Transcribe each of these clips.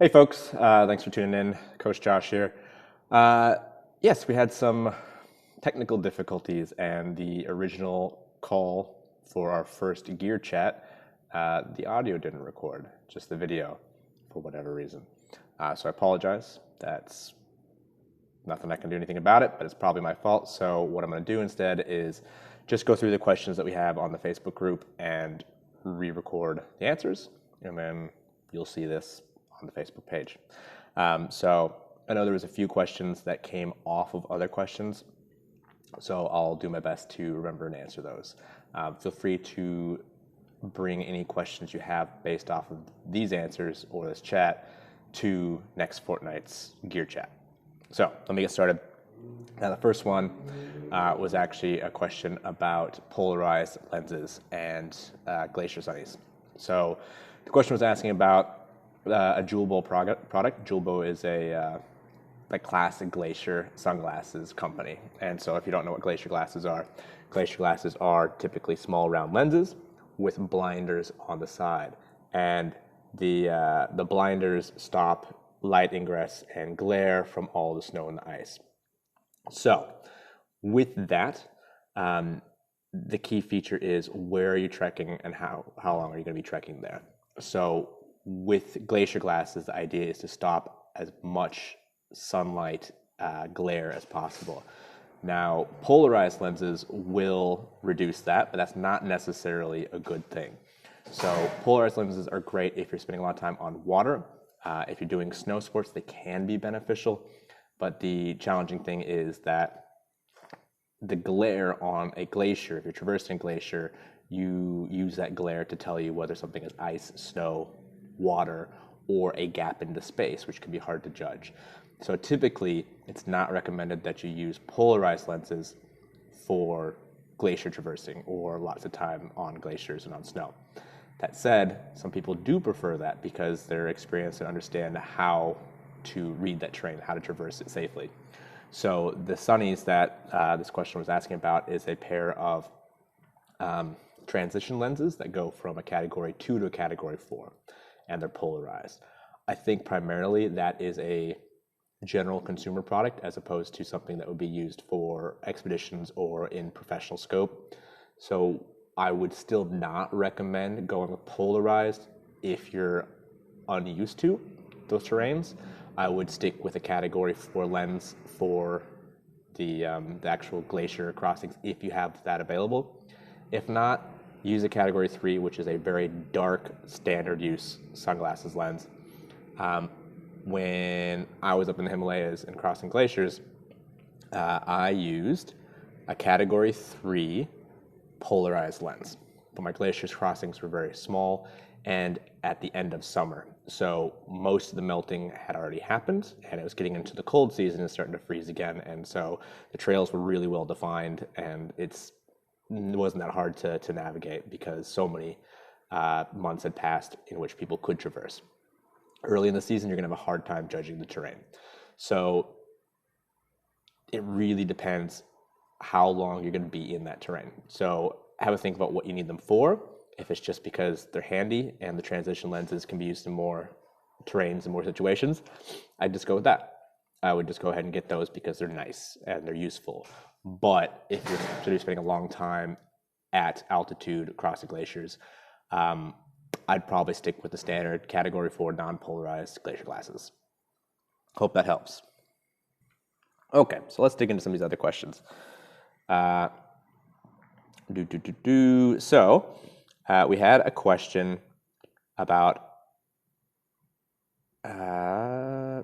Hey folks, thanks for tuning in. Coach Josh here. Yes, we had some technical difficulties, and the original call for our first gear chat, the audio didn't record, just the video, for whatever reason. So I apologize. That's nothing I can do anything about it, but it's probably my fault. So what I'm going to do instead is just go through the questions that we have on the Facebook group and re-record the answers, and then you'll see this on the Facebook page. So I know there was a few questions that came off of other questions, so I'll do my best to remember and answer those. Feel free to bring any questions you have based off of these answers or this chat to next fortnight's gear chat. So let me get started. Now the first one was actually a question about polarized lenses and glacier sunnies. So the question was asking about a Julbo product. Julbo is a classic glacier sunglasses company. And so if you don't know what glacier glasses are typically small round lenses with blinders on the side. And the blinders stop light ingress and glare from all the snow and the ice. So with that, the key feature is where are you trekking and how long are you going to be trekking there. So with glacier glasses, the idea is to stop as much sunlight glare as possible. Now, polarized lenses will reduce that, but that's not necessarily a good thing. So polarized lenses are great if you're spending a lot of time on water. If you're doing snow sports, they can be beneficial, but the challenging thing is that the glare on a glacier, if you're traversing a glacier, you use that glare to tell you whether something is ice, snow, water, or a gap into space, which can be hard to judge. So typically, it's not recommended that you use polarized lenses for glacier traversing or lots of time on glaciers and on snow. That said, some people do prefer that because they're experienced and understand how to read that terrain, how to traverse it safely. So the sunnies that this question was asking about is a pair of transition lenses that go from a category 2 to a category 4, and they're polarized. I think primarily that is a general consumer product as opposed to something that would be used for expeditions or in professional scope. So I would still not recommend going with polarized if you're unused to those terrains. I would stick with a category 4 lens for the actual glacier crossings if you have that available. If not, use a category 3, which is a very dark standard use sunglasses lens. When I was up in the Himalayas and crossing glaciers, I used a category 3 polarized lens, but my glaciers crossings were very small and at the end of summer. So most of the melting had already happened and it was getting into the cold season and starting to freeze again. And so the trails were really well defined and it wasn't that hard to navigate because so many months had passed in which people could traverse. Early in the season, you're going to have a hard time judging the terrain. So it really depends how long you're going to be in that terrain. So have a think about what you need them for. If it's just because they're handy and the transition lenses can be used in more terrains and more situations, I'd just go with that. I would just go ahead and get those because they're nice and they're useful. But if you're spending a long time at altitude crossing glaciers, I'd probably stick with the standard category 4 non-polarized glacier glasses. Hope that helps. Okay, so let's dig into some of these other questions. So we had a question about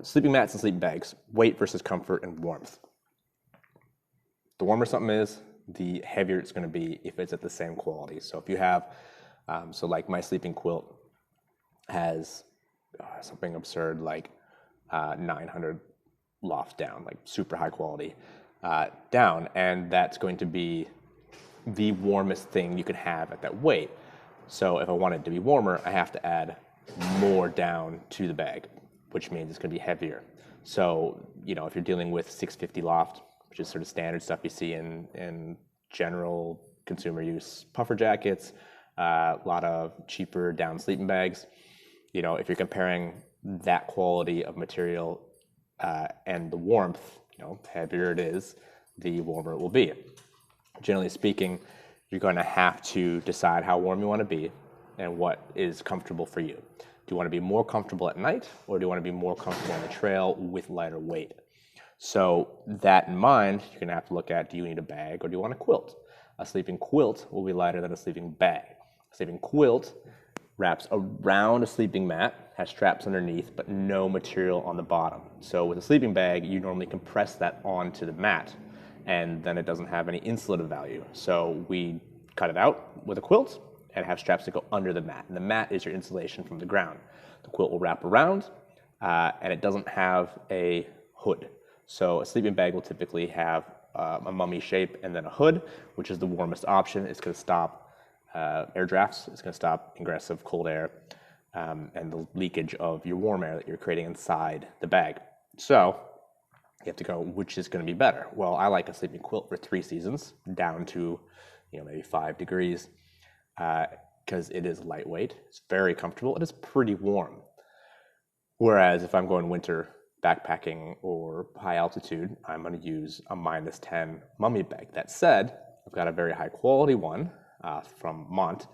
sleeping mats and sleeping bags, weight versus comfort and warmth. The warmer something is, the heavier it's going to be if it's at the same quality. So if you have, so like my sleeping quilt has something absurd like 900 loft down, like super high quality down, and that's going to be the warmest thing you can have at that weight. So if I want it to be warmer, I have to add more down to the bag, which means it's going to be heavier. So, you know, if you're dealing with 650 loft, which is sort of standard stuff you see in general consumer use puffer jackets, a lot of cheaper down sleeping bags, you know, if you're comparing that quality of material and the warmth, heavier it is, the warmer it will be. Generally speaking, you're going to have to decide how warm you want to be and what is comfortable for you. Do you want to be more comfortable at night, or do you want to be more comfortable on the trail with lighter weight? So that in mind, you're going to have to look at, do you need a bag or do you want a quilt? A sleeping quilt will be lighter than a sleeping bag. A sleeping quilt wraps around a sleeping mat, has straps underneath, but no material on the bottom. So with a sleeping bag, you normally compress that onto the mat, and then it doesn't have any insulative value. So we cut it out with a quilt and have straps that go under the mat. And the mat is your insulation from the ground. The quilt will wrap around, and it doesn't have a hood. So a sleeping bag will typically have a mummy shape and then a hood, which is the warmest option. It's going to stop air drafts. It's going to stop ingress of cold air and the leakage of your warm air that you're creating inside the bag. So you have to go, which is going to be better? Well, I like a sleeping quilt for 3 seasons, down to maybe 5 degrees, because it is lightweight. It's very comfortable. It is pretty warm. Whereas if I'm going winter backpacking or high altitude, I'm going to use a -10 mummy bag. That said, I've got a very high quality one from Mont,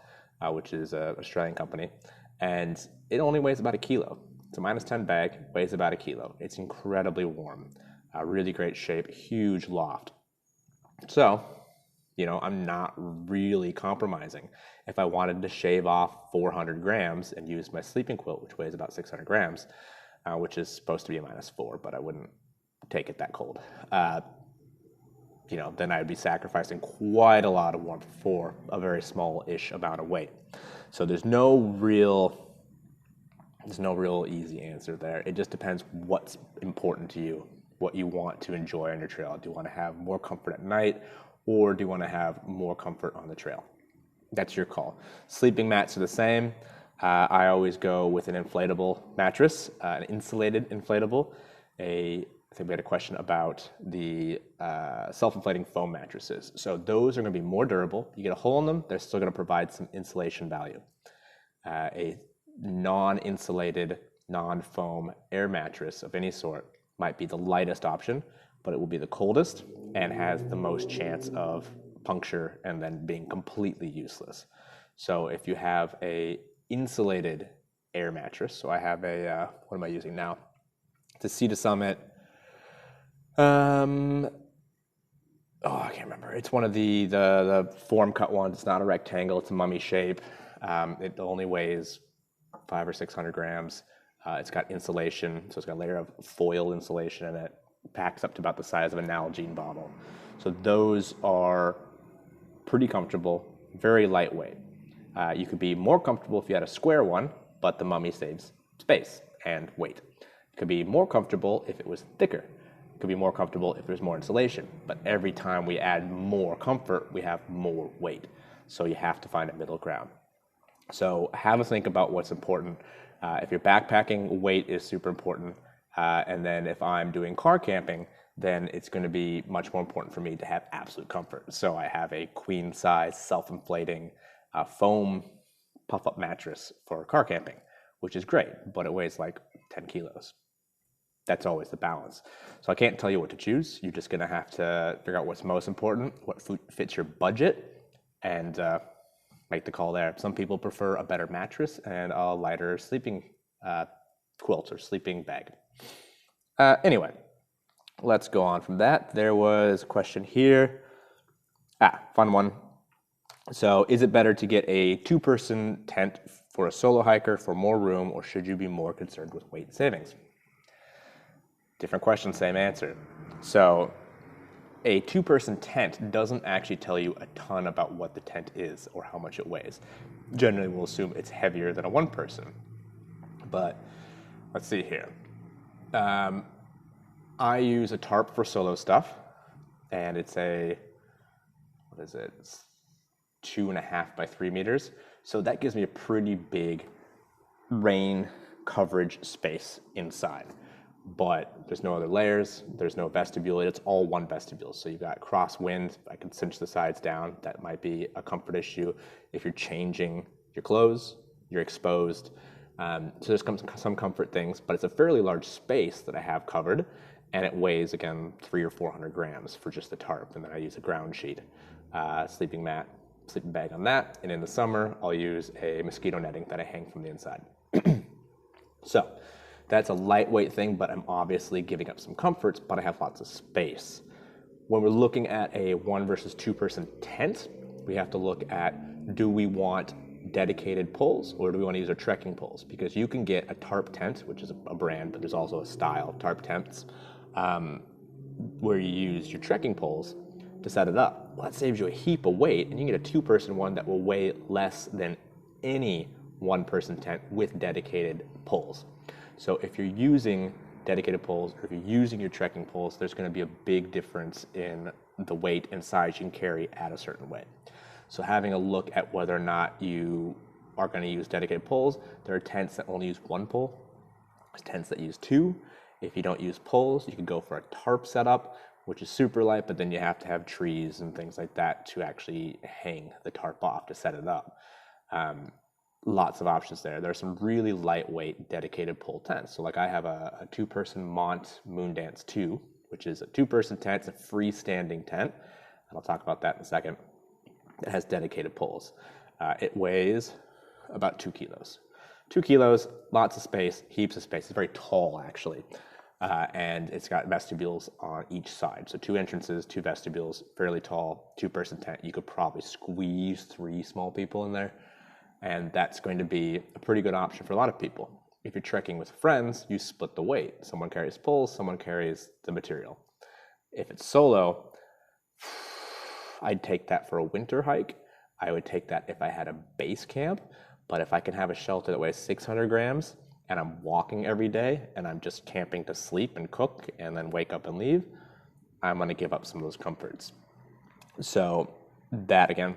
which is an Australian company, and it only weighs about 1 kilo. It's a -10 bag, weighs about 1 kilo. It's incredibly warm, really great shape, huge loft. So, I'm not really compromising. If I wanted to shave off 400 grams and use my sleeping quilt, which weighs about 600 grams, which is supposed to be a -4, but I wouldn't take it that cold, then I'd be sacrificing quite a lot of warmth for a very small-ish amount of weight. So there's no real easy answer there. It just depends what's important to you, what you want to enjoy on your trail. Do you want to have more comfort at night, or do you want to have more comfort on the trail? That's your call. Sleeping mats are the same. I always go with an inflatable mattress, an insulated inflatable. I think we had a question about the self-inflating foam mattresses. So those are going to be more durable. You get a hole in them, they're still going to provide some insulation value. A non-insulated, non-foam air mattress of any sort might be the lightest option, but it will be the coldest and has the most chance of puncture and then being completely useless. So if you have a insulated air mattress, so I have what am I using now? It's a Sea to Summit. I can't remember. It's one of the form cut ones. It's not a rectangle. It's a mummy shape. It only weighs 500 or 600 grams. It's got insulation, so it's got a layer of foil insulation in it. It packs up to about the size of a Nalgene bottle. So those are pretty comfortable, very lightweight. You could be more comfortable if you had a square one, but the mummy saves space and weight. It could be more comfortable if it was thicker. It could be more comfortable if there's more insulation. But every time we add more comfort, we have more weight. So you have to find a middle ground. So have a think about what's important. If you're backpacking, weight is super important. And then if I'm doing car camping, then it's going to be much more important for me to have absolute comfort. So I have a queen size self-inflating foam puff-up mattress for car camping, which is great, but it weighs like 10 kilos. That's always the balance. So I can't tell you what to choose. You're just going to have to figure out what's most important, what fits your budget, and make the call there. Some people prefer a better mattress and a lighter sleeping quilt or sleeping bag. Anyway, let's go on from that. There was a question here. Fun one. So is it better to get a 2-person tent for a solo hiker for more room, or should you be more concerned with weight savings? Different question, same answer. So a 2-person tent doesn't actually tell you a ton about what the tent is or how much it weighs. Generally, we'll assume it's heavier than a 1-person. But let's see here. I use a tarp for solo stuff, and it's a, what is it? It's 2.5 by 3 meters. So that gives me a pretty big rain coverage space inside. But there's no other layers, there's no vestibule, it's all one vestibule. So you've got crosswind, I can cinch the sides down. That might be a comfort issue. If you're changing your clothes, you're exposed. So there's some comfort things, but it's a fairly large space that I have covered, and it weighs, again, 300 or 400 grams for just the tarp, and then I use a ground sheet, sleeping mat, sleeping bag on that, and in the summer, I'll use a mosquito netting that I hang from the inside. So that's a lightweight thing, but I'm obviously giving up some comforts, but I have lots of space. When we're looking at a 1 versus 2 person tent, we have to look at, do we want dedicated poles or do we want to use our trekking poles? Because you can get a tarp tent, which is a brand, but there's also a style of tarp tents, where you use your trekking poles to set it up. Well, that saves you a heap of weight, and you can get a 2 person one that will weigh less than any 1 person tent with dedicated poles. So if you're using dedicated poles or if you're using your trekking poles, there's going to be a big difference in the weight and size you can carry at a certain weight. So having a look at whether or not you are going to use dedicated poles. There are tents that only use 1 pole. There's tents that use 2. If you don't use poles, you can go for a tarp setup, which is super light, but then you have to have trees and things like that to actually hang the tarp off to set it up. Lots of options there. There are some really lightweight dedicated pole tents. So like I have a 2-person Mont Moondance 2, which is a 2-person tent. It's a freestanding tent. And I'll talk about that in a second. It has dedicated poles. It weighs about 2 kilos. 2 kilos, lots of space, heaps of space. It's very tall, actually. And it's got vestibules on each side. So 2 entrances, 2 vestibules, fairly tall, 2-person tent. You could probably squeeze 3 small people in there. And that's going to be a pretty good option for a lot of people. If you're trekking with friends, you split the weight. Someone carries poles, someone carries the material. If it's solo, I'd take that for a winter hike. I would take that if I had a base camp. But if I can have a shelter that weighs 600 grams and I'm walking every day and I'm just camping to sleep and cook and then wake up and leave, I'm going to give up some of those comforts. So that, again,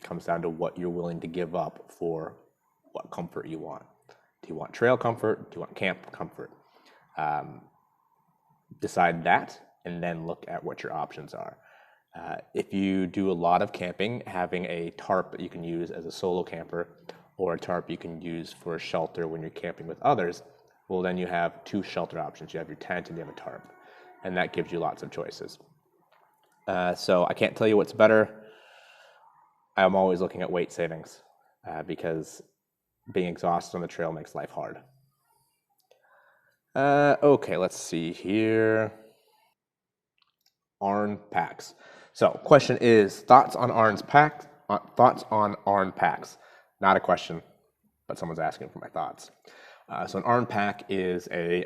comes down to what you're willing to give up for what comfort you want. Do you want trail comfort? Do you want camp comfort? Decide that and then look at what your options are. If you do a lot of camping, having a tarp that you can use as a solo camper or a tarp you can use for a shelter when you're camping with others, well, then you have 2 shelter options. You have your tent and you have a tarp, and that gives you lots of choices. So I can't tell you what's better. I'm always looking at weight savings because being exhausted on the trail makes life hard. Okay, let's see here. Aarn packs. So, question is thoughts on Aarn's packs? Thoughts on Aarn packs? Not a question, but someone's asking for my thoughts. So an Aarn pack is I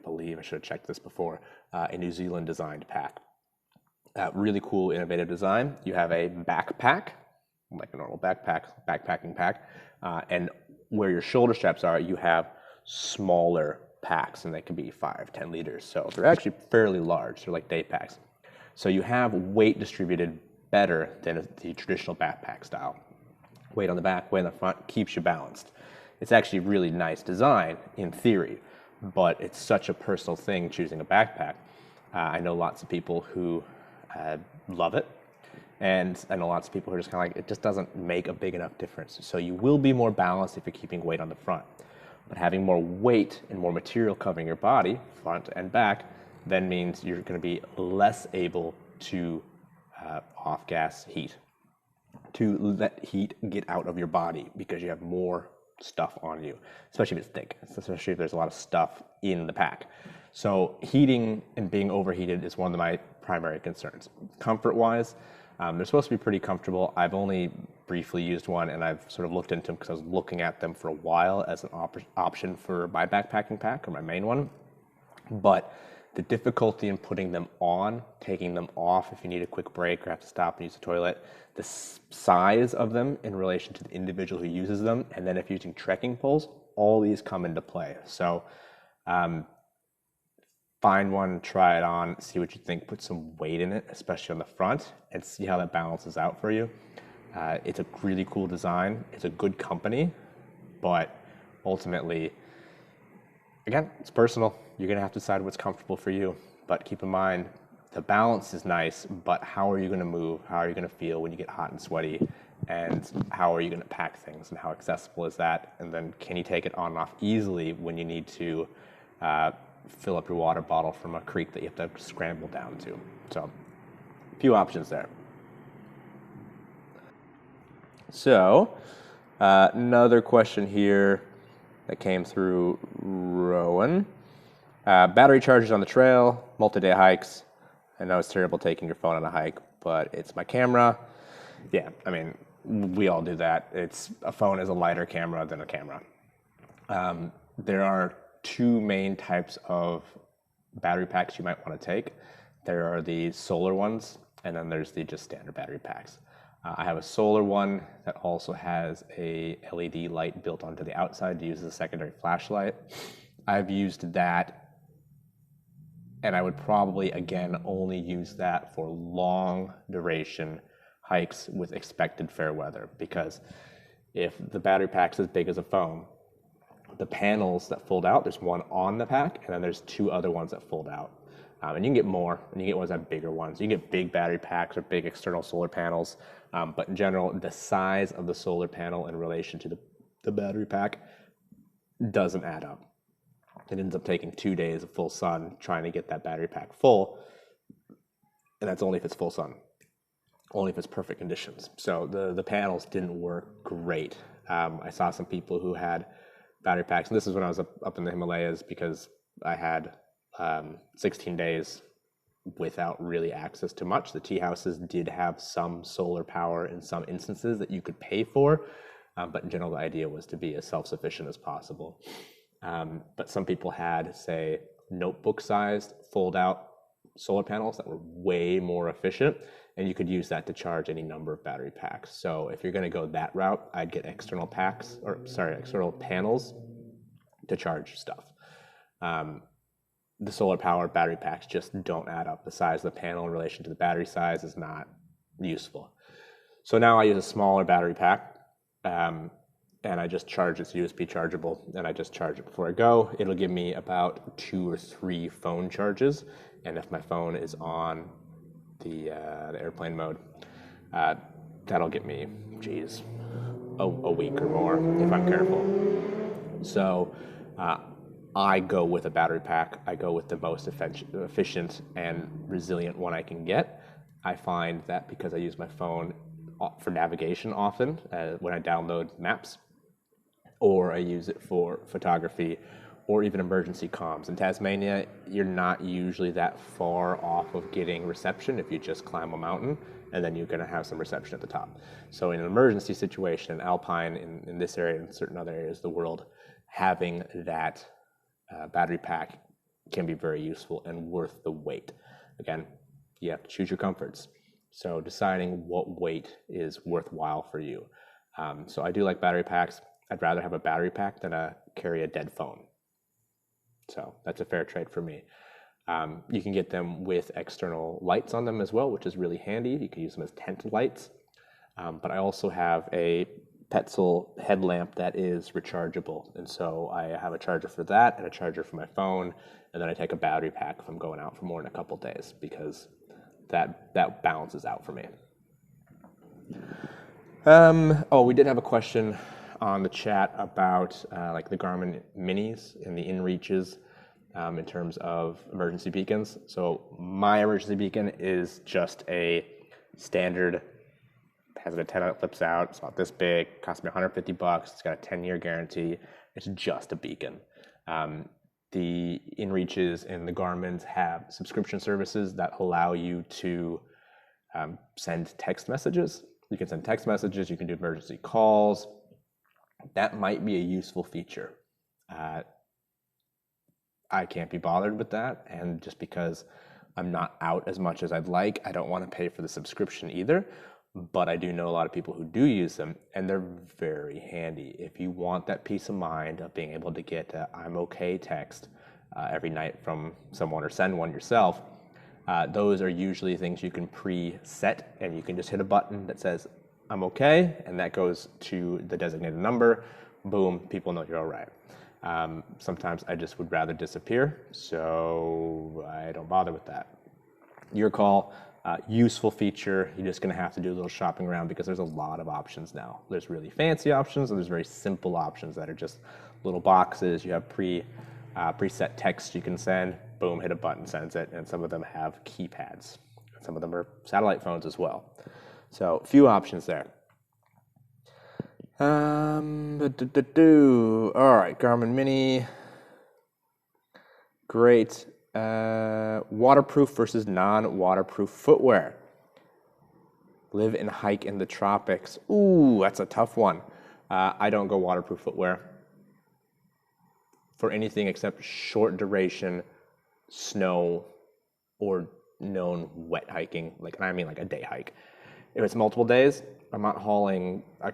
believe I should have checked this before, a New Zealand designed pack. Really cool, innovative design. You have a backpack, like a normal backpacking pack, and where your shoulder straps are, you have smaller packs, and they can be 5-10 liters. So they're actually fairly large. They're like day packs. So you have weight distributed better than the traditional backpack style. Weight on the back, weight on the front, keeps you balanced. It's actually really nice design in theory, but it's such a personal thing choosing a backpack. I know lots of people who love it, and I know lots of people who are just kind of like, it just doesn't make a big enough difference. So you will be more balanced if you're keeping weight on the front. But having more weight and more material covering your body, front and back, then means you're going to be less able to off-gas heat, to let heat get out of your body because you have more stuff on you, especially if it's thick, especially if there's a lot of stuff in the pack. So heating and being overheated is one of my primary concerns. Comfort-wise, they're supposed to be pretty comfortable. I've only briefly used one, and I've sort of looked into them because I was looking at them for a while as an option for my backpacking pack or my main one. But the difficulty in putting them on, taking them off if you need a quick break or have to stop and use the toilet, the size of them in relation to the individual who uses them, and then if you're using trekking poles, all these come into play. So find one, try it on, see what you think, put some weight in it, especially on the front, and see how that balances out for you. It's a really cool design. It's a good company, but ultimately, again, it's personal. You're going to have to decide what's comfortable for you. But keep in mind, the balance is nice, but how are you going to move? How are you going to feel when you get hot and sweaty? and how are you going to pack things, and how accessible is that, and then can you take it on and off easily when you need to fill up your water bottle from a creek that you have to scramble down to. So a few options there. So another question here that came through Rowan. Battery chargers on the trail, multi-day hikes. I know it's terrible taking your phone on a hike, but it's my camera. Yeah, I mean, we all do that. A phone is a lighter camera than a camera. There are two main types of battery packs you might want to take. There are the solar ones, and then there's the just standard battery packs. I have a solar one that also has a LED light built onto the outside to use as a secondary flashlight. I've used that, and I would probably, again, only use that for long duration hikes with expected fair weather, because if the battery pack's as big as a phone, the panels that fold out, there's one on the pack, and then there's two other ones that fold out. And you can get more, and you get ones that have bigger ones. You can get big battery packs or big external solar panels, but in general, the size of the solar panel in relation to the battery pack doesn't add up. It ends up taking 2 days of full sun trying to get that battery pack full, and that's only if it's full sun, only if it's perfect conditions. So the panels didn't work great. I saw some people who had battery packs, and this is when I was up in the Himalayas, because I had 16 days without really access to much. The tea houses did have some solar power in some instances that you could pay for, but in general the idea was to be as self-sufficient as possible. But some people had, say, notebook-sized fold-out solar panels that were way more efficient, and you could use that to charge any number of battery packs. So if you're going to go that route, I'd get external panels to charge stuff. The solar powered battery packs just don't add up. The size of the panel in relation to the battery size is not useful. So now I use a smaller battery pack, and I just charge. It's USB chargeable, and I just charge it before I go. It'll give me about 2 or 3 phone charges, and if my phone is on the airplane mode, that'll get me, a week or more if I'm careful. So I go with a battery pack. I go with the most efficient and resilient one I can get. I find that because I use my phone for navigation often, when I download maps, or I use it for photography, or even emergency comms. In Tasmania, you're not usually that far off of getting reception if you just climb a mountain, and then you're going to have some reception at the top. So in an emergency situation, in Alpine, in this area, and certain other areas of the world, having that battery pack can be very useful and worth the wait. Again, you have to choose your comforts. So deciding what weight is worthwhile for you. So I do like battery packs. I'd rather have a battery pack than carry a dead phone. So that's a fair trade for me. You can get them with external lights on them as well, which is really handy. You can use them as tent lights. But I also have a Petzl headlamp that is rechargeable. And so I have a charger for that and a charger for my phone. And then I take a battery pack if I'm going out for more than a couple days, because that balances out for me. We did have a question on the chat about like the Garmin Minis and the inReaches in terms of emergency beacons. So my emergency beacon is just a standard, has an antenna that flips out. It's about this big, cost me $150. It's got a 10-year guarantee. It's just a beacon. The inReaches and the Garmin's have subscription services that allow you to send text messages. You can send text messages, you can do emergency calls. That might be a useful feature. I can't be bothered with that, and just because I'm not out as much as I'd like, I don't want to pay for the subscription either. But I do know a lot of people who do use them, and they're very handy. If you want that peace of mind of being able to get I'm okay text every night from someone, or send one yourself, those are usually things you can pre-set, and you can just hit a button that says I'm okay, and that goes to the designated number. Boom, people know you're all right. Sometimes I just would rather disappear, so I don't bother with that. Your call. Useful feature. You're just going to have to do a little shopping around because there's a lot of options now. There's really fancy options and there's very simple options that are just little boxes. You have preset text you can send. Boom, hit a button, sends it. And some of them have keypads. Some of them are satellite phones as well. So a few options there. All right, Garmin Mini. Great. Waterproof versus non-waterproof footwear. Live and hike in the tropics. Ooh, that's a tough one. I don't go waterproof footwear for anything except short duration, snow, or known wet hiking. I mean like a day hike. If it's multiple days, I'm not hauling an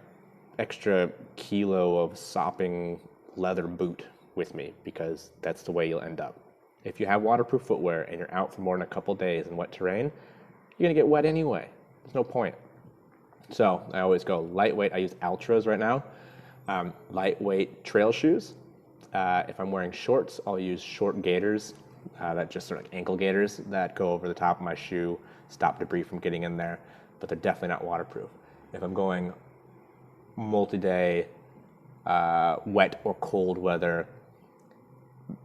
extra kilo of sopping leather boot with me because that's the way you'll end up. If you have waterproof footwear and you're out for more than a couple days in wet terrain, you're gonna get wet anyway. There's no point. So I always go lightweight. I use Altras right now. Lightweight trail shoes. If I'm wearing shorts, I'll use short gaiters that just sort of like ankle gaiters that go over the top of my shoe, stop debris from getting in there, but they're definitely not waterproof. If I'm going multi-day, wet or cold weather,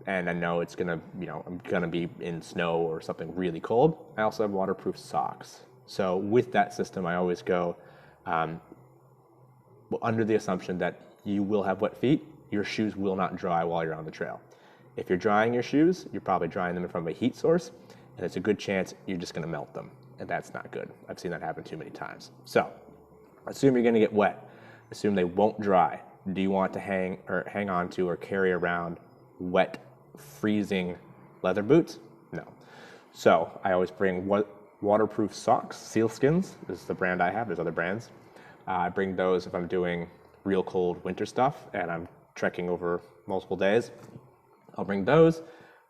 and I know it's gonna, I'm gonna be in snow or something really cold, I also have waterproof socks. So with that system, I always go under the assumption that you will have wet feet. Your shoes will not dry while you're on the trail. If you're drying your shoes, you're probably drying them from a heat source, and it's a good chance you're just gonna melt them, and that's not good. I've seen that happen too many times. So assume you're gonna get wet. Assume they won't dry. Do you want to hang on to or carry around wet, freezing leather boots? No. So I always bring waterproof socks. Sealskins is the brand I have. There's other brands. I bring those if I'm doing real cold winter stuff and I'm trekking over multiple days. I'll bring those.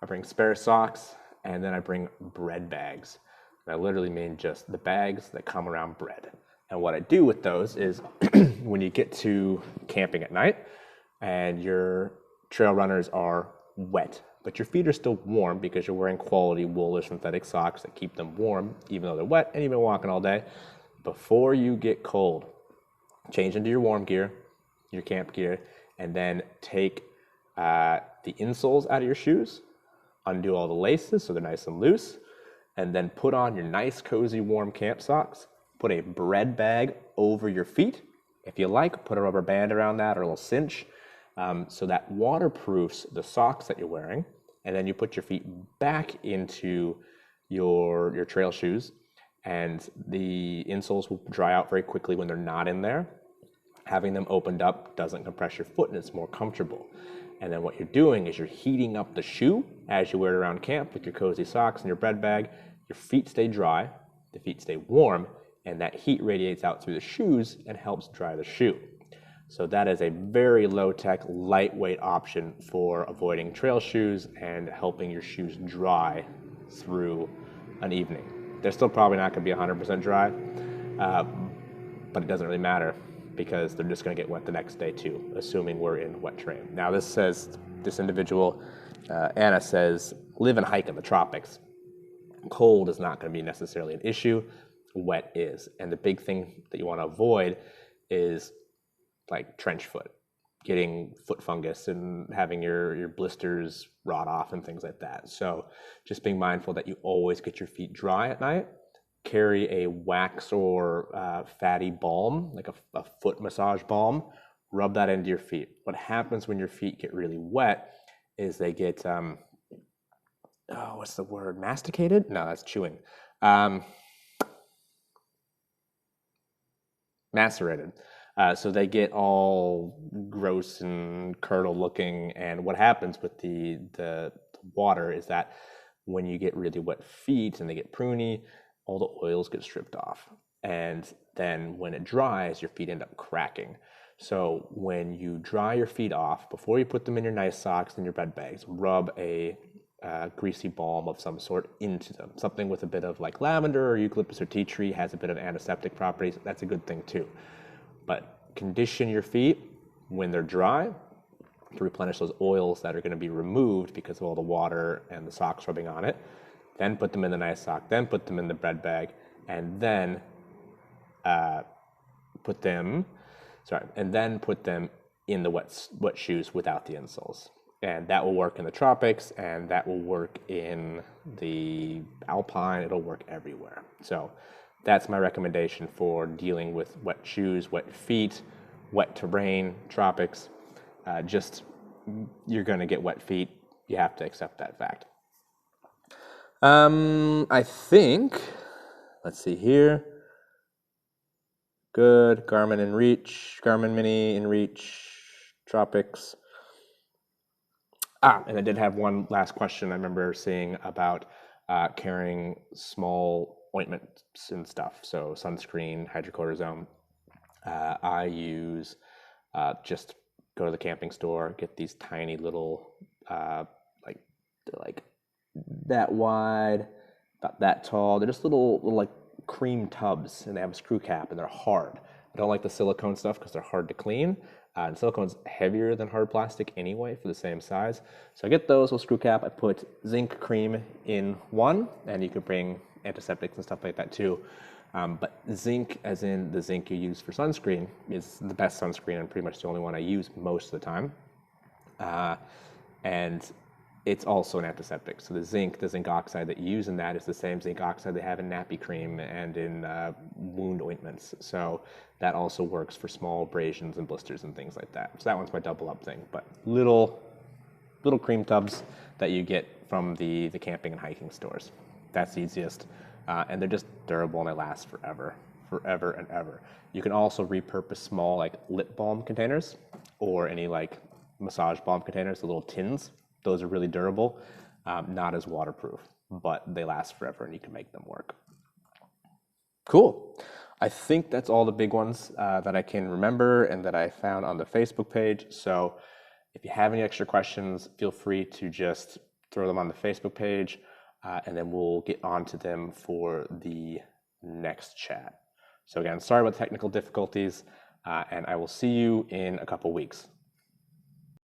I bring spare socks, and then I bring bread bags. And I literally mean just the bags that come around bread. And what I do with those is when you get to camping at night and your trail runners are wet, but your feet are still warm because you're wearing quality wool or synthetic socks that keep them warm even though they're wet and you've been walking all day. Before you get cold, change into your warm gear, your camp gear, and then take the insoles out of your shoes, undo all the laces so they're nice and loose, and then put on your nice, cozy, warm camp socks. Put a bread bag over your feet. If you like, put a rubber band around that or a little cinch so that waterproofs the socks that you're wearing. And then you put your feet back into your trail shoes, and the insoles will dry out very quickly when they're not in there. Having them opened up doesn't compress your foot and it's more comfortable. And then what you're doing is you're heating up the shoe as you wear it around camp with your cozy socks and your bread bag. Your feet stay dry, the feet stay warm, and that heat radiates out through the shoes and helps dry the shoe. So that is a very low-tech, lightweight option for avoiding trail shoes and helping your shoes dry through an evening. They're still probably not going to be 100% dry, but it doesn't really matter because they're just going to get wet the next day too, assuming we're in wet terrain. Now this individual, Anna says, live and hike in the tropics. Cold is not going to be necessarily an issue. Wet is. And the big thing that you want to avoid is like trench foot, getting foot fungus and having your blisters rot off and things like that. So just being mindful that you always get your feet dry at night. Carry a wax or fatty balm, like a foot massage balm. Rub that into your feet. What happens when your feet get really wet is they get, what's the word? Masticated? No, that's chewing. Macerated. So they get all gross and curdle looking, and what happens with the water is that when you get really wet feet and they get pruny, all the oils get stripped off. And then when it dries, your feet end up cracking. So when you dry your feet off, before you put them in your nice socks and your bed bags, rub a greasy balm of some sort into them. Something with a bit of like lavender or eucalyptus or tea tree has a bit of antiseptic properties. That's a good thing too. But condition your feet when they're dry to replenish those oils that are going to be removed because of all the water and the socks rubbing on it. Then put them in the nice sock. Then put them in the bread bag. and then put them in the wet shoes without the insoles. And that will work in the tropics, and that will work in the alpine. It'll work everywhere. So that's my recommendation for dealing with wet shoes, wet feet, wet terrain, tropics. You're going to get wet feet. You have to accept that fact. I think, let's see here. Good. Garmin in reach, Garmin Mini in reach, tropics. And I did have one last question I remember seeing about carrying small ointments and stuff. So sunscreen, hydrocortisone. I use just go to the camping store, get these tiny little, they're like that wide, about that tall. They're just little like cream tubs, and they have a screw cap, and they're hard. I don't like the silicone stuff because they're hard to clean. And silicone's heavier than hard plastic anyway for the same size. So I get those with screw cap. I put zinc cream in one, and you can bring antiseptics and stuff like that too. But zinc, as in the zinc you use for sunscreen, is the best sunscreen and pretty much the only one I use most of the time. And it's also an antiseptic. So the zinc oxide that you use in that is the same zinc oxide they have in nappy cream and in wound ointments. So that also works for small abrasions and blisters and things like that. So that one's my double up thing. But little cream tubs that you get from the camping and hiking stores. That's the easiest. And they're just durable and they last forever and ever. You can also repurpose small like lip balm containers or any like massage balm containers, the little tins. Those are really durable, not as waterproof, but they last forever and you can make them work. Cool. I think that's all the big ones that I can remember and that I found on the Facebook page. So if you have any extra questions, feel free to just throw them on the Facebook page, and then we'll get onto them for the next chat. So again, sorry about the technical difficulties, and I will see you in a couple weeks.